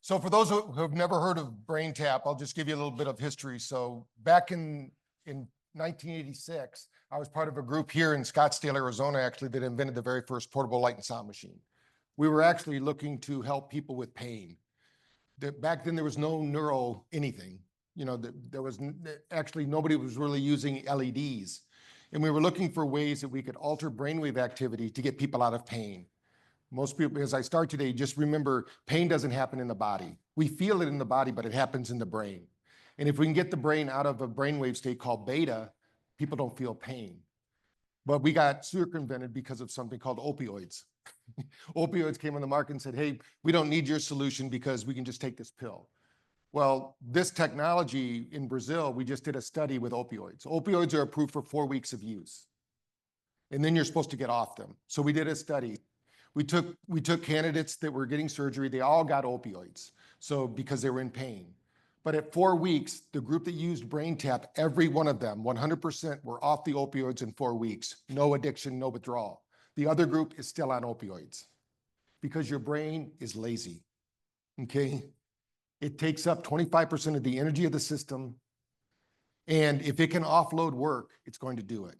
So for those who have never heard of BrainTap, I'll just give you a little bit of history. So back in 1986, I was part of a group here in Scottsdale, Arizona, actually, that invented the very first portable light and sound machine. We were actually looking to help people with pain. Back then, there was no neuro anything. You know, there was actually nobody was really using LEDs. And we were looking for ways that we could alter brainwave activity to get people out of pain. Most people, as I start today, just remember pain doesn't happen in the body. We feel it in the body, but it happens in the brain. And if we can get the brain out of a brainwave state called beta, people don't feel pain. But we got circumvented because of something called opioids. Opioids came on the market and said, hey, we don't need your solution because we can just take this pill. Well, this technology in Brazil, we just did a study with opioids. Opioids are approved for 4 weeks of use. And then you're supposed to get off them. So we did a study. We took candidates that were getting surgery. They all got opioids, so because they were in pain. But at 4 weeks, the group that used BrainTap, every one of them, 100% were off the opioids in 4 weeks. No addiction, no withdrawal. The other group is still on opioids because your brain is lazy, okay? It takes up 25% of the energy of the system. And if it can offload work, it's going to do it.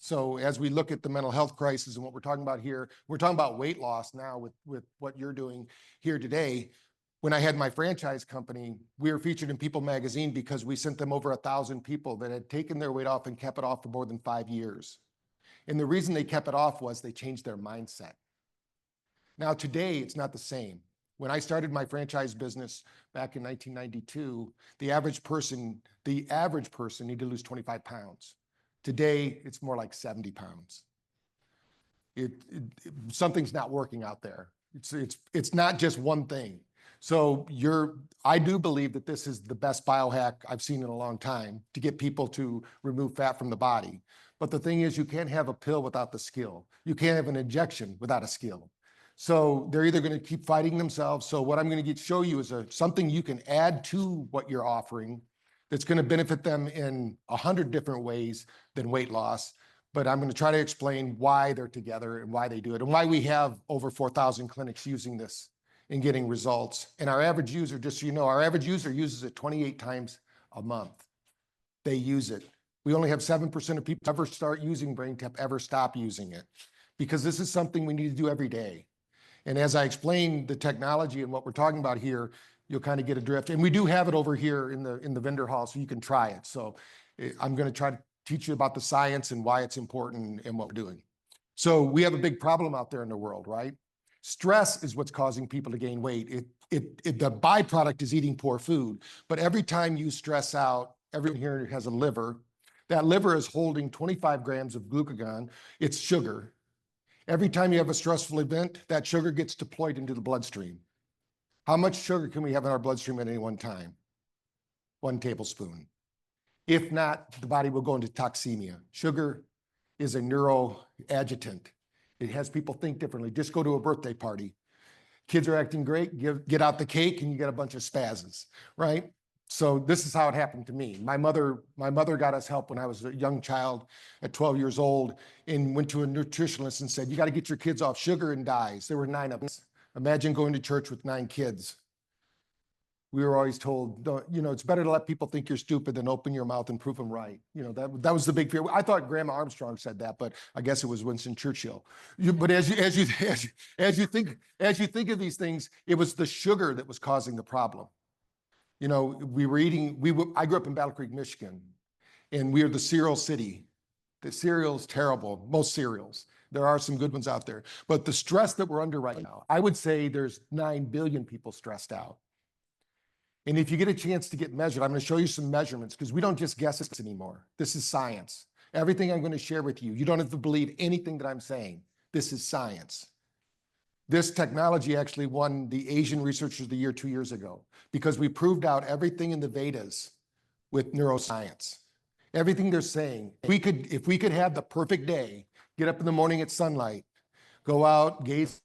So as we look at the mental health crisis and what we're talking about here, we're talking about weight loss now with what you're doing here today. When I had my franchise company, we were featured in People magazine because we sent them over 1,000 people that had taken their weight off and kept it off for more than 5 years. And the reason they kept it off was they changed their mindset. Now today, it's not the same. When I started my franchise business back in 1992, the average person needed to lose 25 pounds. Today, it's more like 70 pounds. Something's not working out there. It's not just one thing. So I do believe that this is the best biohack I've seen in a long time to get people to remove fat from the body. But the thing is, you can't have a pill without the skill. You can't have an injection without a skill. So they're either going to keep fighting themselves. So what I'm going to show you is something you can add to what you're offering that's going to benefit them in 100 different ways than weight loss. But I'm going to try to explain why they're together and why they do it and why we have over 4,000 clinics using this and getting results. And our average user, just so you know, our average user uses it 28 times a month. They use it. We only have 7% of people ever start using BrainTap, ever stop using it, because this is something we need to do every day. And as I explain the technology and what we're talking about here, you'll kind of get a drift. And we do have it over here in the vendor hall, so you can try it. So I'm going to try to teach you about the science and why it's important and what we're doing. So we have a big problem out there in the world, right? Stress is what's causing people to gain weight. The byproduct is eating poor food. But every time you stress out, everyone here has a liver. That liver is holding 25 grams of glucagon. It's sugar. Every time you have a stressful event, that sugar gets deployed into the bloodstream. How much sugar can we have in our bloodstream at any one time? 1 tablespoon. If not, the body will go into toxemia. Sugar is a neuroadjutant. It has people think differently. Just go to a birthday party. Kids are acting great, get out the cake and you get a bunch of spazzes, right? So this is how it happened to me. My mother got us help when I was a young child at 12 years old and went to a nutritionist and said, you got to get your kids off sugar and dyes. There were 9 of us. Imagine going to church with 9 kids. We were always told, it's better to let people think you're stupid than open your mouth and prove them right. That was the big fear. I thought Grandma Armstrong said that, but I guess it was Winston Churchill. But as you think of these things, it was the sugar that was causing the problem. I grew up in Battle Creek, Michigan, and we are the cereal city. The cereal's terrible, most cereals. There are some good ones out there. But the stress that we're under right now, I would say there's 9 billion people stressed out. And if you get a chance to get measured, I'm going to show you some measurements because we don't just guess this anymore. This is science. Everything I'm going to share with you, you don't have to believe anything that I'm saying. This is science. This technology actually won the Asian Researcher of the Year 2 years ago because we proved out everything in the Vedas with neuroscience. Everything they're saying. If we could have the perfect day, get up in the morning at sunlight, go out, gaze,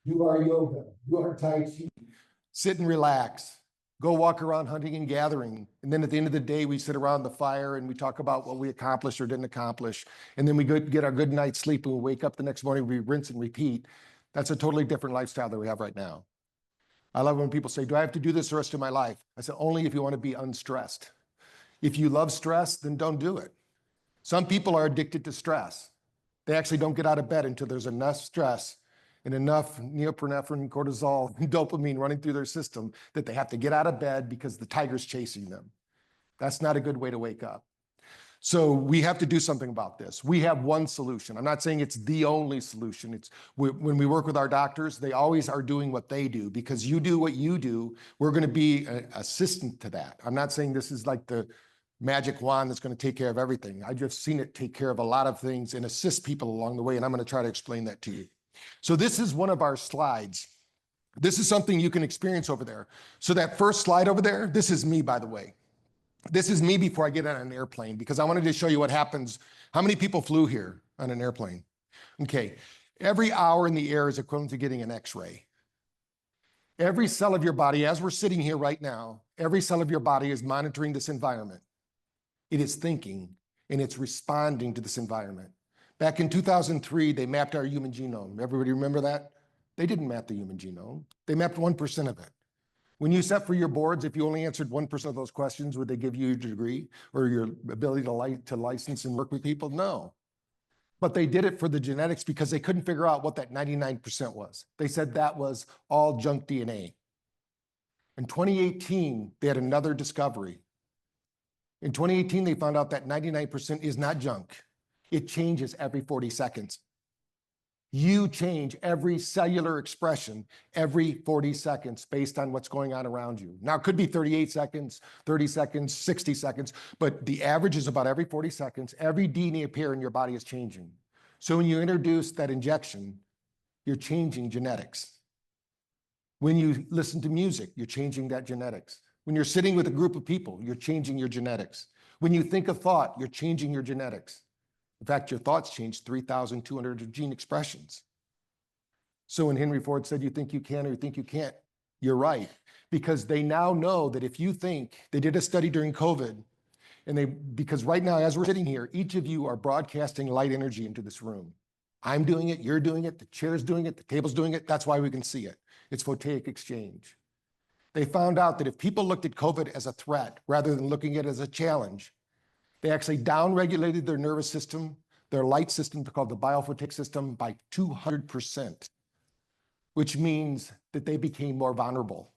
do our yoga, do our Tai Chi, sit and relax, go walk around hunting and gathering. And then at the end of the day, we sit around the fire and we talk about what we accomplished or didn't accomplish. And then we go get our good night's sleep and we wake up the next morning, we rinse and repeat. That's a totally different lifestyle that we have right now. I love when people say, do I have to do this the rest of my life? I said, only if you want to be unstressed. If you love stress, then don't do it. Some people are addicted to stress. They actually don't get out of bed until there's enough stress and enough norepinephrine, cortisol, and dopamine running through their system that they have to get out of bed because the tiger's chasing them. That's not a good way to wake up. So we have to do something about this. We have one solution. I'm not saying it's the only solution. When we work with our doctors, they always are doing what they do, because you do what you do. We're going to be an assistant to that. I'm not saying this is like the magic wand that's going to take care of everything. I've just seen it take care of a lot of things and assist people along the way. And I'm going to try to explain that to you. So this is one of our slides. This is something you can experience over there. So that first slide over there, this is me, by the way. This is me before I get on an airplane, because I wanted to show you what happens. How many people flew here on an airplane? Okay. Every hour in the air is equivalent to getting an X-ray. Every cell of your body, as we're sitting here right now, every cell of your body is monitoring this environment. It is thinking, and it's responding to this environment. Back in 2003, they mapped our human genome. Everybody remember that? They didn't map the human genome. They mapped 1% of it. When you set for your boards, if you only answered 1% of those questions, would they give you your degree or your ability to license and work with people? No. But they did it for the genetics because they couldn't figure out what that 99% was. They said that was all junk DNA. In 2018, they had another discovery. In 2018, they found out that 99% is not junk. It changes every 40 seconds. You change every cellular expression every 40 seconds based on what's going on around you. Now, it could be 38 seconds, 30 seconds, 60 seconds, but the average is about every 40 seconds, every DNA pair in your body is changing. So when you introduce that injection, you're changing genetics. When you listen to music, you're changing that genetics. When you're sitting with a group of people, you're changing your genetics. When you think a thought, you're changing your genetics. In fact, your thoughts change 3,200 gene expressions. So when Henry Ford said, you think you can or you think you can't, you're right. Because they now know that if you think, they did a study during COVID, because right now, as we're sitting here, each of you are broadcasting light energy into this room. I'm doing it, you're doing it, the chair's doing it, the table's doing it. That's why we can see it. It's photic exchange. They found out that if people looked at COVID as a threat rather than looking at it as a challenge, they actually downregulated their nervous system, their light system called the biophotic system, by 200%, which means that they became more vulnerable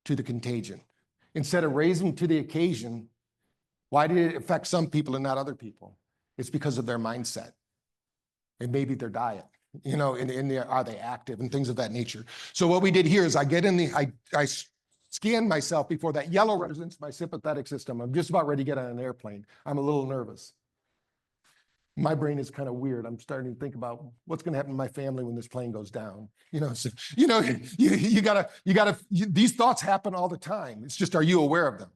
to the contagion. Instead of raising to the occasion, why did it affect some people and not other people? It's because of their mindset and maybe their diet, are they active and things of that nature. So what we did here is I scan myself before that yellow represents my sympathetic system. I'm just about ready to get on an airplane. I'm a little nervous. My brain is kind of weird. I'm starting to think about what's going to happen to my family when this plane goes down. These thoughts happen all the time. It's just, are you aware of them?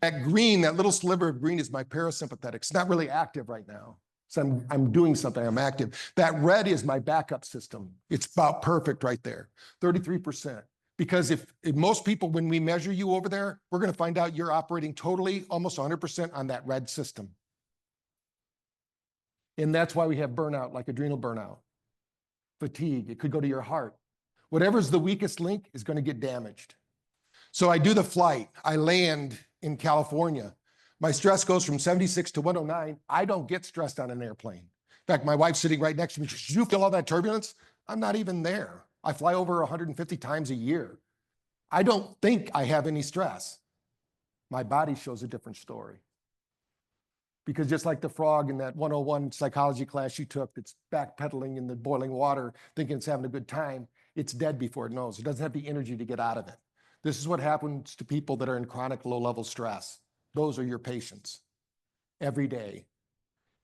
That green, that little sliver of green is my parasympathetic. It's not really active right now. So I'm doing something, I'm active. That red is my backup system. It's about perfect right there, 33%. Because if most people, when we measure you over there, we're going to find out you're operating totally, almost 100% on that red system. And that's why we have burnout, like adrenal burnout, fatigue. It could go to your heart. Whatever's the weakest link is going to get damaged. So I do the flight. I land in California. My stress goes from 76 to 109. I don't get stressed on an airplane. In fact, my wife's sitting right next to me. She says, "You feel all that turbulence?" I'm not even there. I fly over 150 times a year. I don't think I have any stress. My body shows a different story. Because just like the frog in that 101 psychology class you took that's backpedaling in the boiling water, thinking it's having a good time, it's dead before it knows. It doesn't have the energy to get out of it. This is what happens to people that are in chronic low-level stress. Those are your patients every day.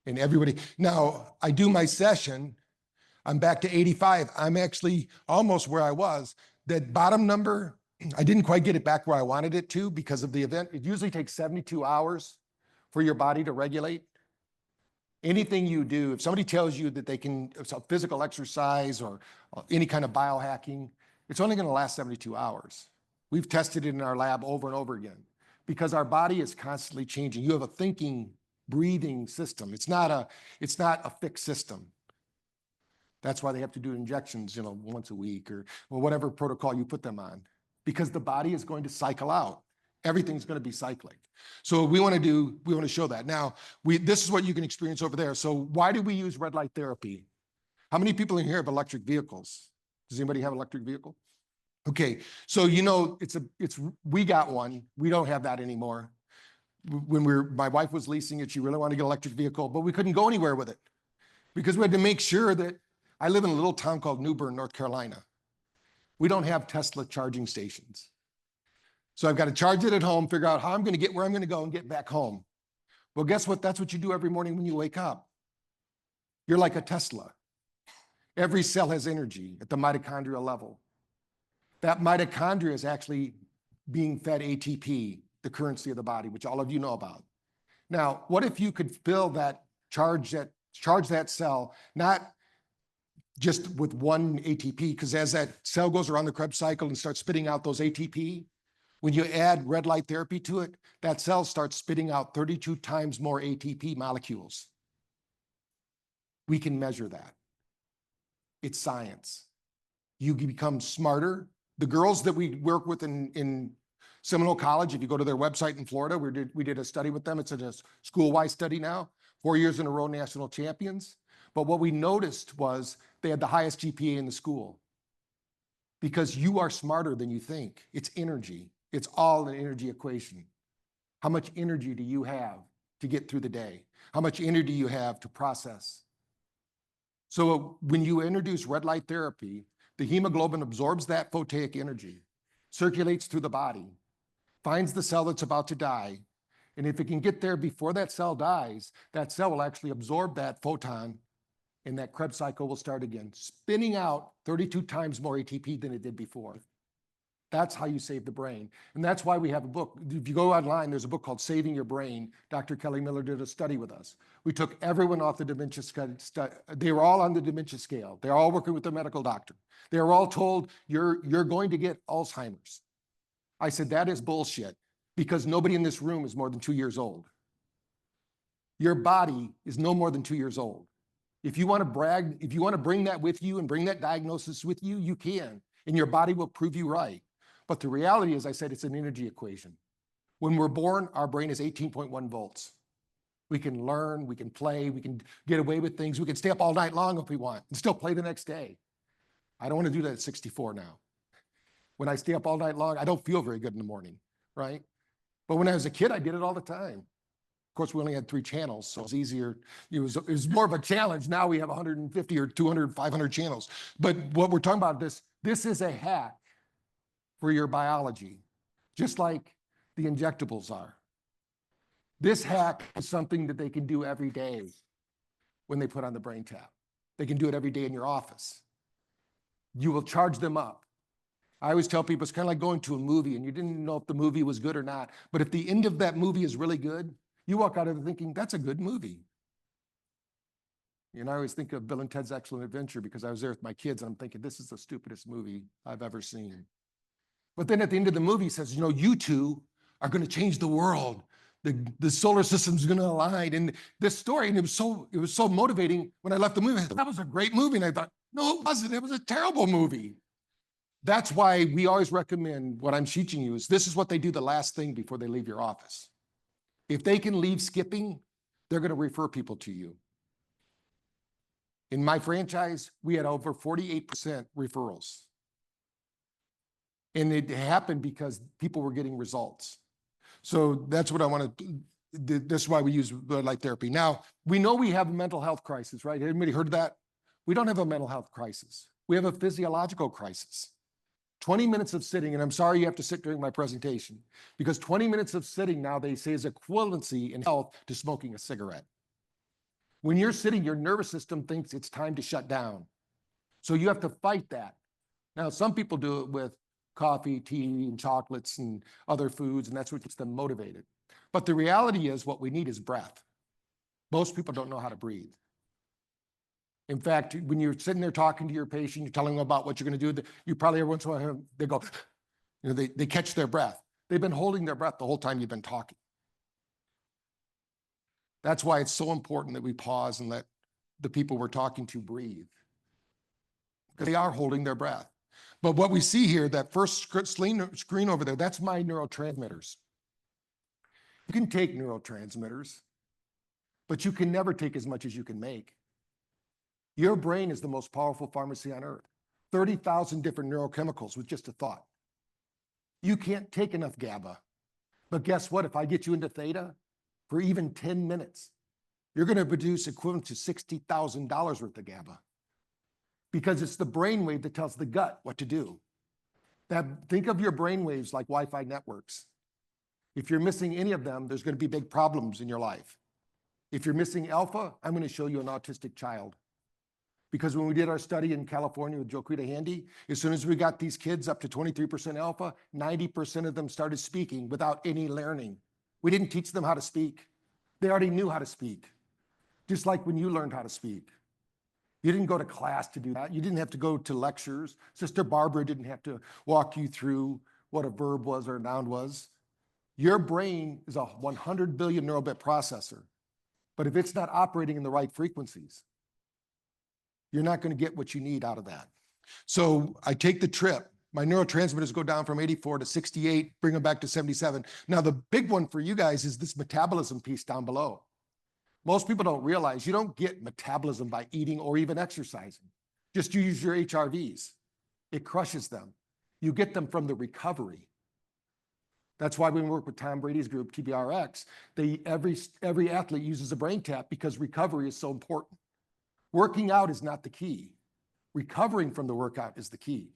And everybody, now I do my session, I'm back to 85. I'm actually almost where I was. That bottom number, I didn't quite get it back where I wanted it to because of the event. It usually takes 72 hours for your body to regulate. Anything you do, if somebody tells you that they can, physical exercise or any kind of biohacking, it's only going to last 72 hours. We've tested it in our lab over and over again because our body is constantly changing. You have a thinking, breathing system. It's not a fixed system. That's why they have to do injections, once a week or whatever protocol you put them on, because the body is going to cycle out. Everything's going to be cycling. So we want to show that. Now, this is what you can experience over there. So why do we use red light therapy? How many people in here have electric vehicles? Does anybody have an electric vehicle? Okay, so we got one. We don't have that anymore. When my wife was leasing it, she really wanted to get an electric vehicle, but we couldn't go anywhere with it because we had to make sure that I live in a little town called New Bern, North Carolina. We don't have Tesla charging stations. So I've got to charge it at home, figure out how I'm going to get where I'm going to go and get back home. Well, guess what? That's what you do every morning when you wake up. You're like a Tesla. Every cell has energy at the mitochondrial level. That mitochondria is actually being fed ATP, the currency of the body, which all of you know about. Now, what if you could fill that, charge that cell, not just with one ATP, because as that cell goes around the Krebs cycle and starts spitting out those ATP, when you add red light therapy to it, that cell starts spitting out 32 times more ATP molecules. We can measure that. It's science. You become smarter. The girls that we work with in Seminole College, if you go to their website in Florida, we did a study with them. It's a school-wide study now, 4 years in a row, national champions. But what we noticed was they had the highest GPA in the school because you are smarter than you think. It's energy. It's all an energy equation. How much energy do you have to get through the day? How much energy do you have to process? So when you introduce red light therapy, the hemoglobin absorbs that photic energy, circulates through the body, finds the cell that's about to die, and if it can get there before that cell dies, that cell will actually absorb that photon, and that Krebs cycle will start again, spinning out 32 times more ATP than it did before. That's how you save the brain. And that's why we have a book. If you go online, there's a book called Saving Your Brain. Dr. Kelly Miller did a study with us. We took everyone off the dementia scale. They were all on the dementia scale. They're all working with their medical doctor. They were all told, you're going to get Alzheimer's. I said, that is bullshit, because nobody in this room is more than 2 years old. Your body is no more than 2 years old. If you want to brag, if you want to bring that with you and bring that diagnosis with you, you can, and your body will prove you right. But the reality is, I said, it's an energy equation. When we're born, our brain is 18.1 volts. We can learn, we can play, we can get away with things. We can stay up all night long if we want and still play the next day. I don't want to do that at 64 now. When I stay up all night long, I don't feel very good in the morning, right? But when I was a kid, I did it all the time. Of course, we only had 3 channels, so it was easier. It was more of a challenge. Now we have 150 or 200, 500 channels. But what we're talking about, this is a hack for your biology, just like the injectables are. This hack is something that they can do every day when they put on the brain tap. They can do it every day in your office. You will charge them up. I always tell people it's kind of like going to a movie and you didn't know if the movie was good or not. But if the end of that movie is really good, you walk out of it thinking, that's a good movie. I always think of Bill and Ted's Excellent Adventure because I was there with my kids and I'm thinking, this is the stupidest movie I've ever seen. But then at the end of the movie, he says, you two are going to change the world. The solar system's going to align. And this story, and it was so motivating. When I left the movie, I thought, that was a great movie. And I thought, no, it wasn't. It was a terrible movie. That's why we always recommend what I'm teaching you is this is what they do the last thing before they leave your office. If they can leave skipping, they're going to refer people to you. In my franchise, we had over 48% referrals. And it happened because people were getting results. So that's what I want to, that's why we use red light therapy. Now, we know we have a mental health crisis, right? Anybody heard of that? We don't have a mental health crisis. We have a physiological crisis. 20 minutes of sitting, and I'm sorry you have to sit during my presentation, because 20 minutes of sitting now, they say, is equivalency in health to smoking a cigarette. When you're sitting, your nervous system thinks it's time to shut down. So you have to fight that. Now, some people do it with coffee, tea, and chocolates and other foods, and that's what gets them motivated. But the reality is what we need is breath. Most people don't know how to breathe. In fact, when you're sitting there talking to your patient, you're telling them about what you're going to do, you probably every once in a while, they go, they catch their breath. They've been holding their breath the whole time you've been talking. That's why it's so important that we pause and let the people we're talking to breathe. because they are holding their breath. But what we see here, that first screen over there, that's my neurotransmitters. You can take neurotransmitters, but you can never take as much as you can make. Your brain is the most powerful pharmacy on earth. 30,000 different neurochemicals with just a thought. You can't take enough GABA. But guess what? If I get you into theta for even 10 minutes, you're going to produce equivalent to $60,000 worth of GABA. Because it's the brainwave that tells the gut what to do. Think of your brainwaves like Wi-Fi networks. If you're missing any of them, there's going to be big problems in your life. If you're missing alpha, I'm going to show you an autistic child. Because when we did our study in California with Joquita Handy, as soon as we got these kids up to 23% alpha, 90% of them started speaking without any learning. We didn't teach them how to speak. They already knew how to speak. Just like when you learned how to speak. You didn't go to class to do that. You didn't have to go to lectures. Sister Barbara didn't have to walk you through what a verb was or a noun was. Your brain is a 100 billion neural bit processor. But if it's not operating in the right frequencies, you're not going to get what you need out of that. So I take the trip. My neurotransmitters go down from 84 to 68, bring them back to 77. Now, the big one for you guys is this metabolism piece down below. Most people don't realize you don't get metabolism by eating or even exercising. Just use your HRVs. It crushes them. You get them from the recovery. That's why when we work with Tom Brady's group, TBRX, every athlete uses a brain tap because recovery is so important. Working out is not the key. Recovering from the workout is the key.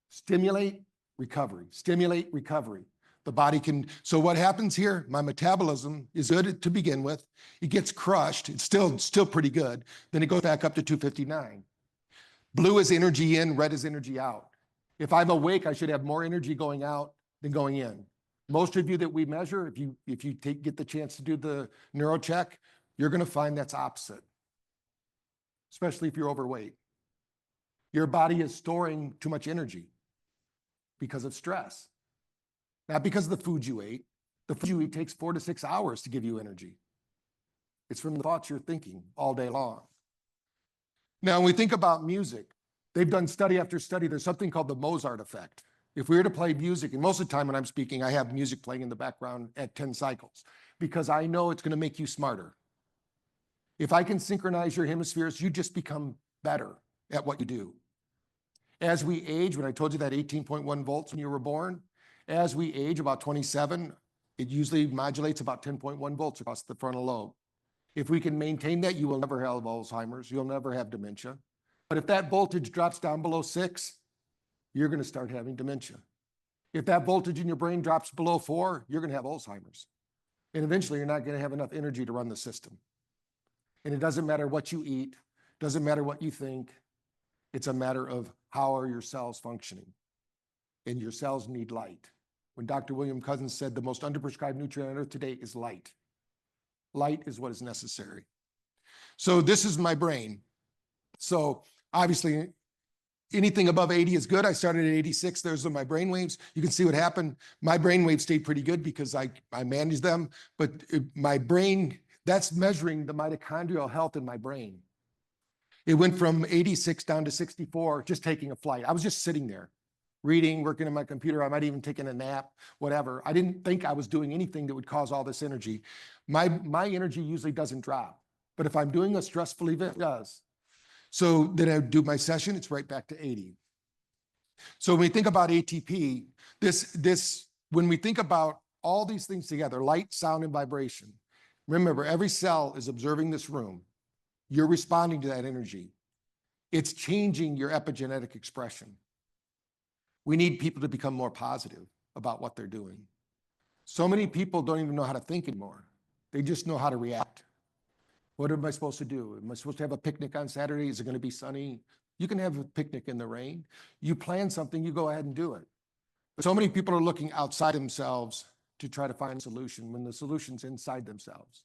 Stimulate, recovery. Stimulate, recovery. The body can, so what happens here? My metabolism is good to begin with. It gets crushed. It's still pretty good. Then it goes back up to 259. Blue is energy in, red is energy out. If I'm awake, I should have more energy going out than going in. Most of you that we measure, if you get the chance to do the neuro check, you're going to find that's opposite, especially if you're overweight. Your body is storing too much energy because of stress. Not because of the food you ate. The food you eat takes 4 to 6 hours to give you energy. It's from the thoughts you're thinking all day long. Now, when we think about music, they've done study after study. There's something called the Mozart effect. If we were to play music, and most of the time when I'm speaking, I have music playing in the background at 10 cycles, because I know it's going to make you smarter. If I can synchronize your hemispheres, you just become better at what you do. As we age, when I told you that 18.1 volts when you were born, as we age, about 27, it usually modulates about 10.1 volts across the frontal lobe. If we can maintain that, you will never have Alzheimer's. You'll never have dementia. But if that voltage drops down below 6, you're going to start having dementia. If that voltage in your brain drops below 4, you're going to have Alzheimer's. And eventually, you're not going to have enough energy to run the system. And it doesn't matter what you eat, doesn't matter what you think. It's a matter of how are your cells functioning. And your cells need light. When Dr. William Cousins said the most underprescribed nutrient on earth today is light. Light is what is necessary. So this is my brain. So obviously, anything above 80 is good. I started at 86. Those are my brain waves. You can see what happened. My brain waves stayed pretty good because I managed them. But my brain, that's measuring the mitochondrial health in my brain. It went from 86 down to 64, just taking a flight. I was just sitting there, reading, working on my computer. I might even taking a nap, whatever. I didn't think I was doing anything that would cause all this energy. My energy usually doesn't drop. But if I'm doing a stressful event, it does. So then I do my session, it's right back to 80. So when we think about ATP, when we think about all these things together, light, sound, and vibration, remember, every cell is observing this room. You're responding to that energy. It's changing your epigenetic expression. We need people to become more positive about what they're doing. So many people don't even know how to think anymore. They just know how to react. What am I supposed to do? Am I supposed to have a picnic on Saturday? Is it going to be sunny? You can have a picnic in the rain. You plan something, you go ahead and do it. But so many people are looking outside themselves to try to find a solution when the solution's inside themselves.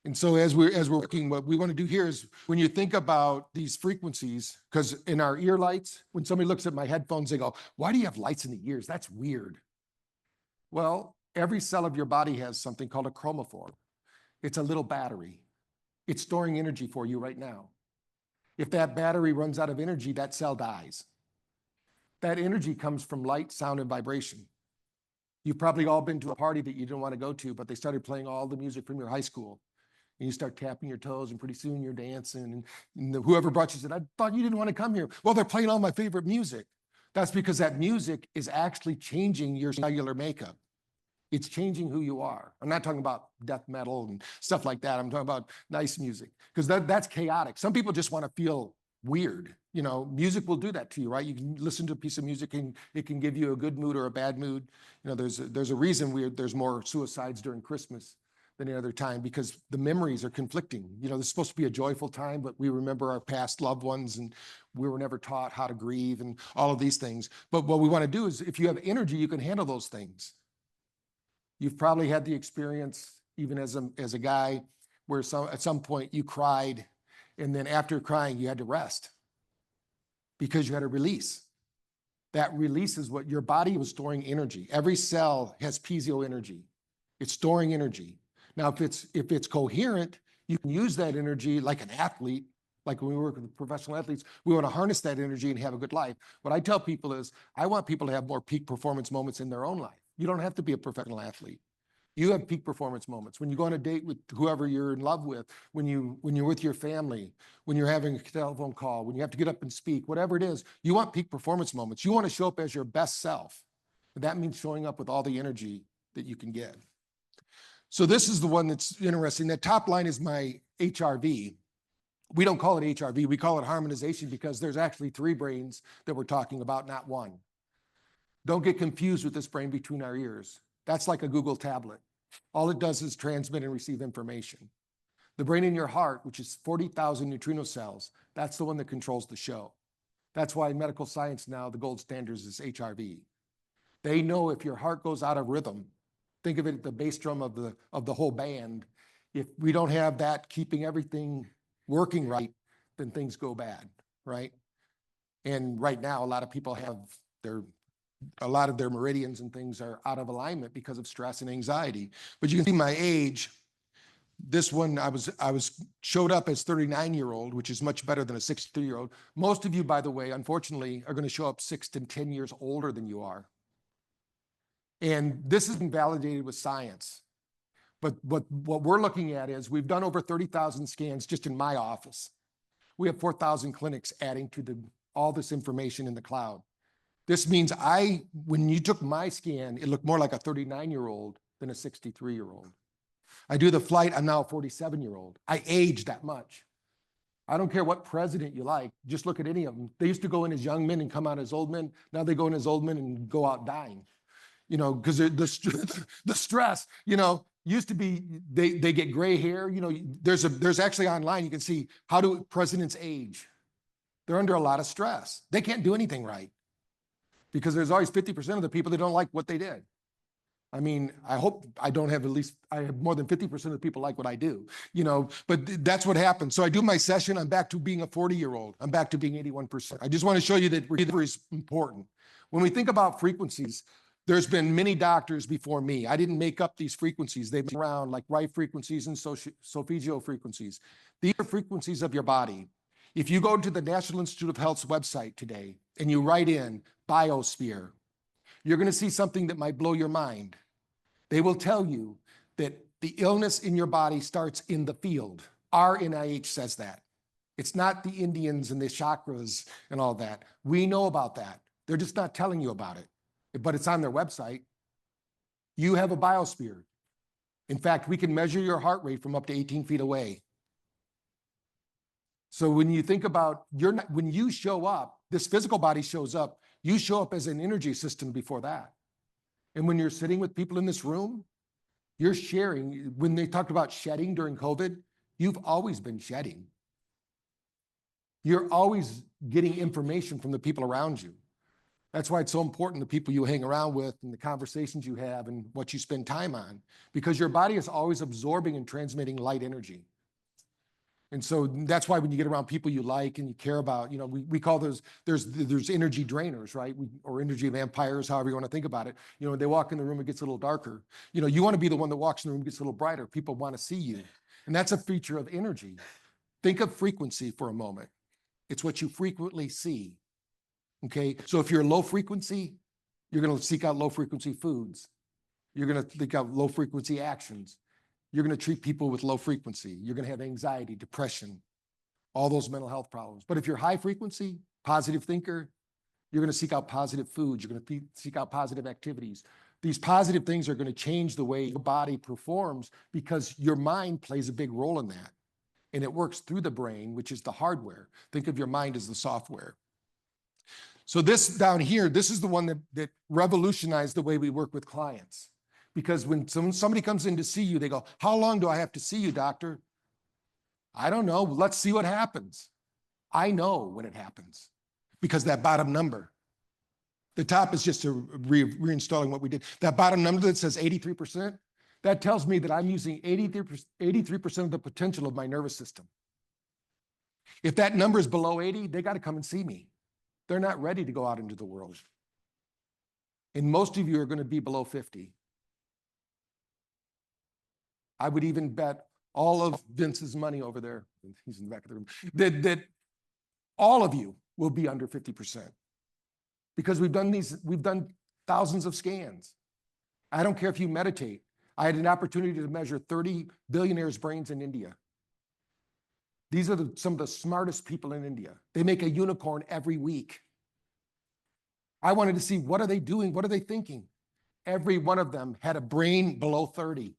And so as we're working, what we want to do here is when you think about these frequencies, because in our ear lights, when somebody looks at my headphones, they go, why do you have lights in the ears? That's weird. Well, every cell of your body has something called a chromophore. It's a little battery. It's storing energy for you right now. If that battery runs out of energy, that cell dies. That energy comes from light, sound, and vibration. You've probably all been to a party that you didn't want to go to, but they started playing all the music from your high school. And you start tapping your toes, and pretty soon you're dancing. And whoever brought you said, I thought you didn't want to come here. Well, they're playing all my favorite music. That's because that music is actually changing your cellular makeup. It's changing who you are. I'm not talking about death metal and stuff like that. I'm talking about nice music, because that's chaotic. Some people just want to feel weird. You know, music will do that to you, right? You can listen to a piece of music and it can give you a good mood or a bad mood. You know, there's a reason there's more suicides during Christmas than any other time, because the memories are conflicting. You know, this is supposed to be a joyful time, but we remember our past loved ones, and we were never taught how to grieve and all of these things. But what we want to do is, if you have energy, you can handle those things. You've probably had the experience, even as a guy, where at some point you cried, and then after crying, you had to rest because you had a release. That release is what your body was storing energy. Every cell has piezo energy. It's storing energy. Now, if it's coherent, you can use that energy like an athlete. Like when we work with professional athletes, we want to harness that energy and have a good life. What I tell people is, I want people to have more peak performance moments in their own life. You don't have to be a professional athlete. You have peak performance moments when you go on a date with whoever you're in love with, when you're with your family, when you're having a telephone call, when you have to get up and speak, whatever it is. You want peak performance moments. You want to show up as your best self. That means showing up with all the energy that you can get. So this is the one that's interesting. That top line is my HRV. We don't call it HRV, we call it harmonization, because there's actually 3 brains that we're talking about, not one. Don't get confused with this brain between our ears. That's like a Google tablet. All it does is transmit and receive information. The brain in your heart, which is 40,000 neutrino cells, that's the one that controls the show. That's why in medical science now, the gold standard is HRV. They know if your heart goes out of rhythm, think of it the bass drum of the whole band. If we don't have that keeping everything working right, then things go bad, right? And right now, a lot of people have a lot of their meridians and things are out of alignment because of stress and anxiety. But you can see my age. This one, I showed up as 39-year-old, which is much better than a 63-year-old. Most of you, by the way, unfortunately, are going to show up 6 to 10 years older than you are. And this has been validated with science. But what we're looking at is, we've done over 30,000 scans just in my office. We have 4,000 clinics adding to all this information in the cloud. This means when you took my scan, it looked more like a 39-year-old than a 63-year-old. I do the flight, I'm now a 47-year-old. I aged that much. I don't care what president you like, just look at any of them. They used to go in as young men and come out as old men. Now they go in as old men and go out dying. You know, because the stress, you know, used to be, they get gray hair. You know, there's actually online, you can see how do presidents age. They're under a lot of stress. They can't do anything right, because there's always 50% of the people that don't like what they did. I mean, I hope I have more than 50% of the people like what I do, you know, but that's what happens. So I do my session, I'm back to being a 40-year-old. I'm back to being 81%. I just want to show you that recovery is important. When we think about frequencies, there's been many doctors before me. I didn't make up these frequencies. They've been around, like Rife frequencies and Solfeggio frequencies. These are frequencies of your body. If you go to the National Institute of Health's website today and you write in biosphere, you're going to see something that might blow your mind. They will tell you that the illness in your body starts in the field. Our NIH says that. It's not the Indians and the chakras and all that. We know about that. They're just not telling you about it, but it's on their website. You have a biosphere. In fact, we can measure your heart rate from up to 18 feet away. So when you think about, when you show up, this physical body shows up, you show up as an energy system before that. And when you're sitting with people in this room, you're sharing. When they talked about shedding during COVID, you've always been shedding. You're always getting information from the people around you. That's why it's so important, the people you hang around with and the conversations you have and what you spend time on, because your body is always absorbing and transmitting light energy. And so that's why when you get around people you like and you care about, you know, we call those, there's energy drainers, right? Or energy vampires, however you want to think about it. You know, when they walk in the room, it gets a little darker. You know, you want to be the one that walks in the room, gets a little brighter. People want to see you. And that's a feature of energy. Think of frequency for a moment. It's what you frequently see. Okay, so if you're low frequency, you're going to seek out low frequency foods. You're going to seek out low frequency actions. You're going to treat people with low frequency. You're going to have anxiety, depression, all those mental health problems. But if you're high frequency, positive thinker, you're going to seek out positive foods. You're going to seek out positive activities. These positive things are going to change the way your body performs because your mind plays a big role in that. And it works through the brain, which is the hardware. Think of your mind as the software. So this down here, this is the one that revolutionized the way we work with clients. Because when somebody comes in to see you, they go, how long do I have to see you, doctor? I don't know. Let's see what happens. I know when it happens because that bottom number, the top is just reinstalling what we did. That bottom number that says 83%, that tells me that I'm using 83% of the potential of my nervous system. If that number is below 80, they got to come and see me. They're not ready to go out into the world. And most of you are going to be below 50. I would even bet all of Vince's money over there, he's in the back of the room, that all of you will be under 50%. Because we've done thousands of scans. I don't care if you meditate. I had an opportunity to measure 30 billionaires' brains in India. These are some of the smartest people in India. They make a unicorn every week. I wanted to see, what are they doing? What are they thinking? Every one of them had a brain below 30.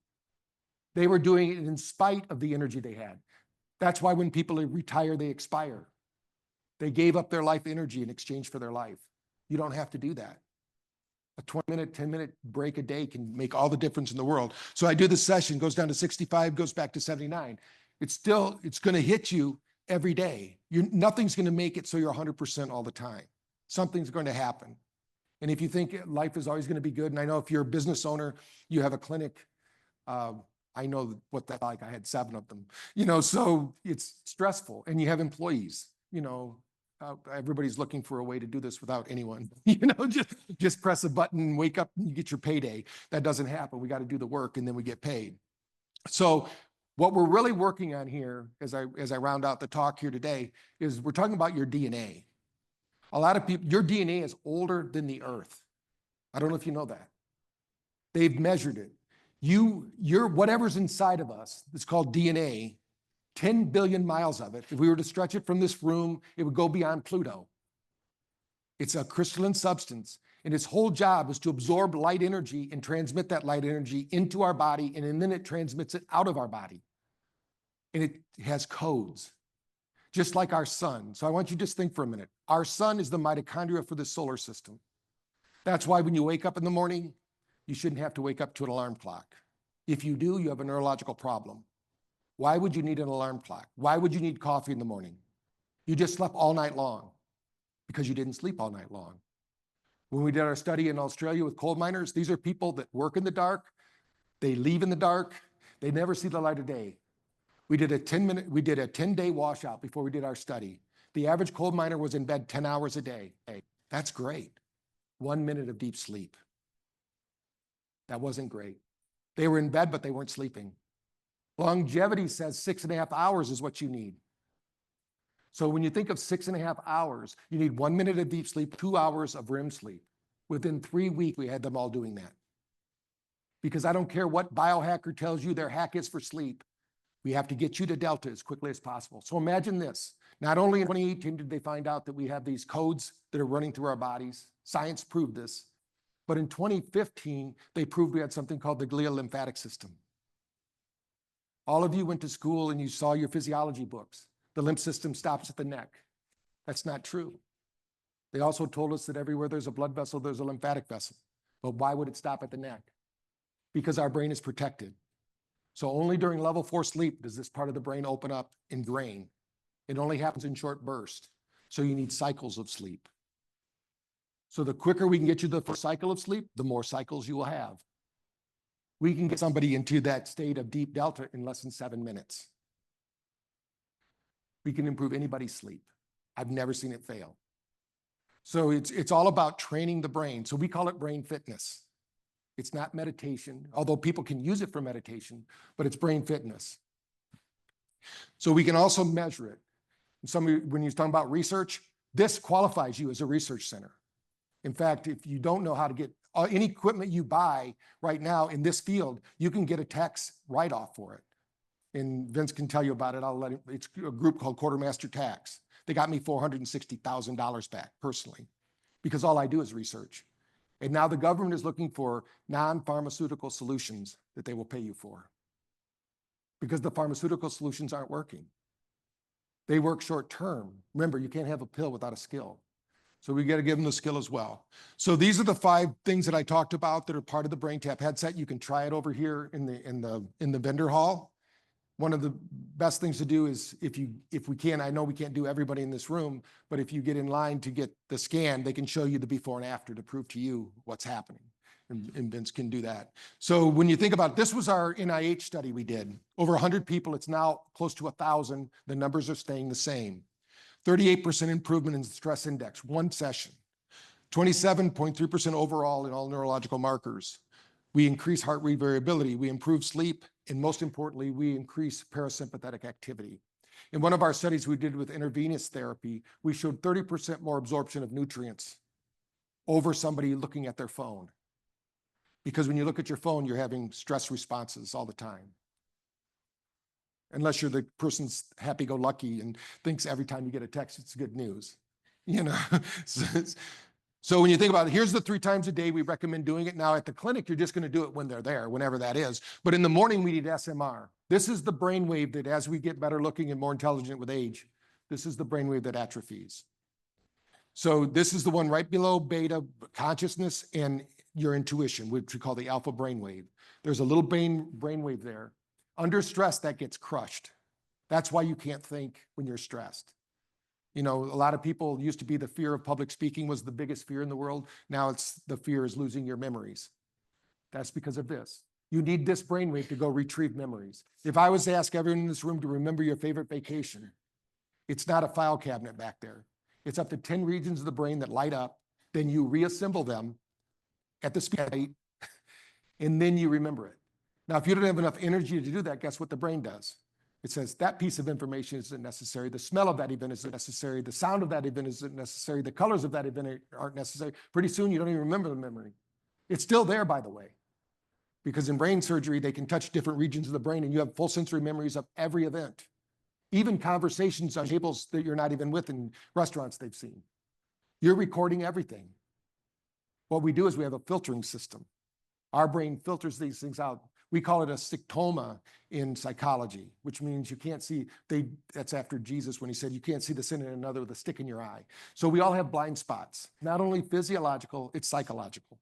They were doing it in spite of the energy they had. That's why when people retire, they expire. They gave up their life energy in exchange for their life. You don't have to do that. A 20-minute, 10-minute break a day can make all the difference in the world. So I do this session, goes down to 65, goes back to 79. It's going to hit you every day. Nothing's going to make it so you're 100% all the time. Something's going to happen. And if you think life is always going to be good, and I know if you're a business owner, you have a clinic, I know what that's like. I had 7 of them, so it's stressful, and you have employees, everybody's looking for a way to do this without anyone, just press a button and wake up and you get your payday. That doesn't happen. We got to do the work and then we get paid. So what we're really working on here, as I round out the talk here today, is we're talking about your DNA. A lot of people, your DNA is older than the earth. I don't know if you know that. They've measured it. Your whatever's inside of us, it's called DNA, 10 billion miles of it. If we were to stretch it from this room, it would go beyond Pluto. It's a crystalline substance, and its whole job is to absorb light energy and transmit that light energy into our body, and then it transmits it out of our body. And it has codes, just like our sun. So I want you to just think for a minute. Our sun is the mitochondria for the solar system. That's why when you wake up in the morning, you shouldn't have to wake up to an alarm clock. If you do, you have a neurological problem. Why would you need an alarm clock? Why would you need coffee in the morning? You just slept all night long because you didn't sleep all night long. When we did our study in Australia with coal miners, these are people that work in the dark. They leave in the dark. They never see the light of day. We did a 10-day washout before we did our study. The average coal miner was in bed 10 hours a day. Hey, that's great. 1 minute of deep sleep. That wasn't great. They were in bed, but they weren't sleeping. Longevity says 6.5 hours is what you need. So when you think of 6.5 hours, you need 1 minute of deep sleep, 2 hours of REM sleep. Within 3 weeks, we had them all doing that. Because I don't care what biohacker tells you their hack is for sleep. We have to get you to Delta as quickly as possible. So imagine this. Not only in 2018 did they find out that we have these codes that are running through our bodies. Science proved this. But in 2015, they proved we had something called the glial lymphatic system. All of you went to school and you saw your physiology books. The lymph system stops at the neck. That's not true. They also told us that everywhere there's a blood vessel, there's a lymphatic vessel. But why would it stop at the neck? Because our brain is protected. So only during level 4 sleep does this part of the brain open up and drain. It only happens in short bursts. So you need cycles of sleep. So the quicker we can get you the first cycle of sleep, the more cycles you will have. We can get somebody into that state of deep delta in less than 7 minutes. We can improve anybody's sleep. I've never seen it fail. So it's all about training the brain. So we call it brain fitness. It's not meditation, although people can use it for meditation, but it's brain fitness. So we can also measure it. When you're talking about research, this qualifies you as a research center. In fact, if you don't know how to get any equipment you buy right now in this field, you can get a tax write-off for it. And Vince can tell you about it. I'll let him. It's a group called Quartermaster Tax. They got me $460,000 back personally, because all I do is research. And now the government is looking for non-pharmaceutical solutions that they will pay you for, because the pharmaceutical solutions aren't working. They work short term. Remember, you can't have a pill without a skill. So we got to give them the skill as well. So these are the 5 things that I talked about that are part of the BrainTap headset. You can try it over here in the vendor hall. One of the best things to do is if we can, I know we can't do everybody in this room, but if you get in line to get the scan, they can show you the before and after to prove to you what's happening. And Vince can do that. So when you think about it, this was our NIH study we did. Over 100 people, it's now close to 1,000. The numbers are staying the same. 38% improvement in the stress index, 1 session. 27.3% overall in all neurological markers. We increase heart rate variability. We improve sleep. And most importantly, we increase parasympathetic activity. In one of our studies we did with intravenous therapy, we showed 30% more absorption of nutrients over somebody looking at their phone. Because when you look at your phone, you're having stress responses all the time. Unless you're the person's happy-go-lucky and thinks every time you get a text, it's good news. You know. So when you think about it, here's the 3 times a day we recommend doing it. Now at the clinic, you're just going to do it when they're there, whenever that is. But in the morning, we need SMR. This is the brainwave that, as we get better looking and more intelligent with age, this is the brainwave that atrophies. So this is the one right below beta consciousness and your intuition, which we call the alpha brainwave. There's a little brainwave there. Under stress, that gets crushed. That's why you can't think when you're stressed. You know, a lot of people used to be the fear of public speaking was the biggest fear in the world. Now it's the fear is losing your memories. That's because of this. You need this brainwave to go retrieve memories. If I was to ask everyone in this room to remember your favorite vacation, it's not a file cabinet back there. It's up to 10 regions of the brain that light up. Then you reassemble them at the speed, and then you remember it. Now, if you don't have enough energy to do that, guess what the brain does? It says that piece of information isn't necessary. The smell of that event isn't necessary. The sound of that event isn't necessary. The colors of that event aren't necessary. Pretty soon, you don't even remember the memory. It's still there, by the way, because in brain surgery, they can touch different regions of the brain and you have full sensory memories of every event, even conversations on tables that you're not even with in restaurants they've seen. You're recording everything. What we do is we have a filtering system. Our brain filters these things out. We call it a stichtoma in psychology, which means you can't see, that's after Jesus when he said, you can't see the sin in another with a stick in your eye. So we all have blind spots, not only physiological, it's psychological.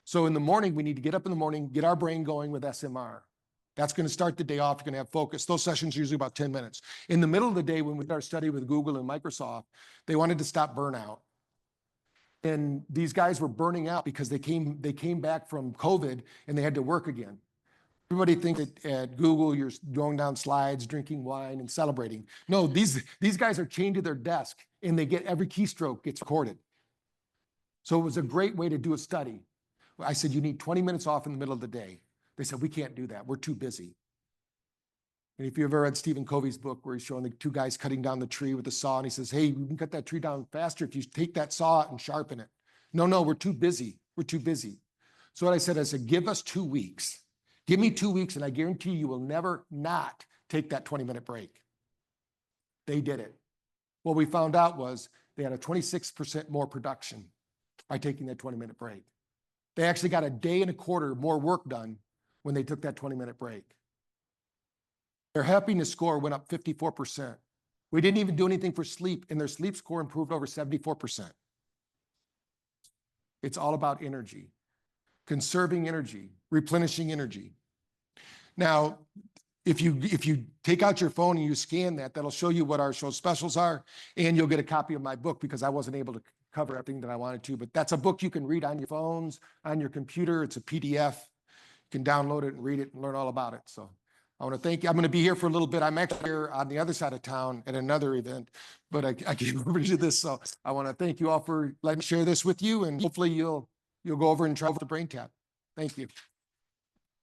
So in the morning, we need to get up in the morning, get our brain going with SMR. That's going to start the day off. You're going to have focus. Those sessions are usually about 10 minutes. In the middle of the day, when we did our study with Google and Microsoft, they wanted to stop burnout. And these guys were burning out because they came back from COVID and they had to work again. Everybody thinks that at Google, you're going down slides, drinking wine and celebrating. No, these guys are chained to their desk and they get every keystroke gets recorded. So it was a great way to do a study. I said, you need 20 minutes off in the middle of the day. They said, we can't do that. We're too busy. And if you ever read Stephen Covey's book where he's showing the 2 guys cutting down the tree with a saw and he says, hey, you can cut that tree down faster if you take that saw and sharpen it. No, we're too busy. We're too busy. So what I said, give us 2 weeks. Give me 2 weeks and I guarantee you will never not take that 20-minute break. They did it. What we found out was they had a 26% more production by taking that 20-minute break. They actually got a day and a quarter more work done when they took that 20-minute break. Their happiness score went up 54%. We didn't even do anything for sleep, and their sleep score improved over 74%. It's all about energy, conserving energy, replenishing energy. Now, if you take out your phone and you scan that, that'll show you what our show specials are, and you'll get a copy of my book because I wasn't able to cover everything that I wanted to, but that's a book you can read on your phones, on your computer. It's a PDF. You can download it and read it and learn all about it. So I want to thank you. I'm going to be here for a little bit. I'm actually here on the other side of town at another event, but I came over to this. So I want to thank you all for letting me share this with you, and hopefully you'll go over and try with the BrainTap. Thank you.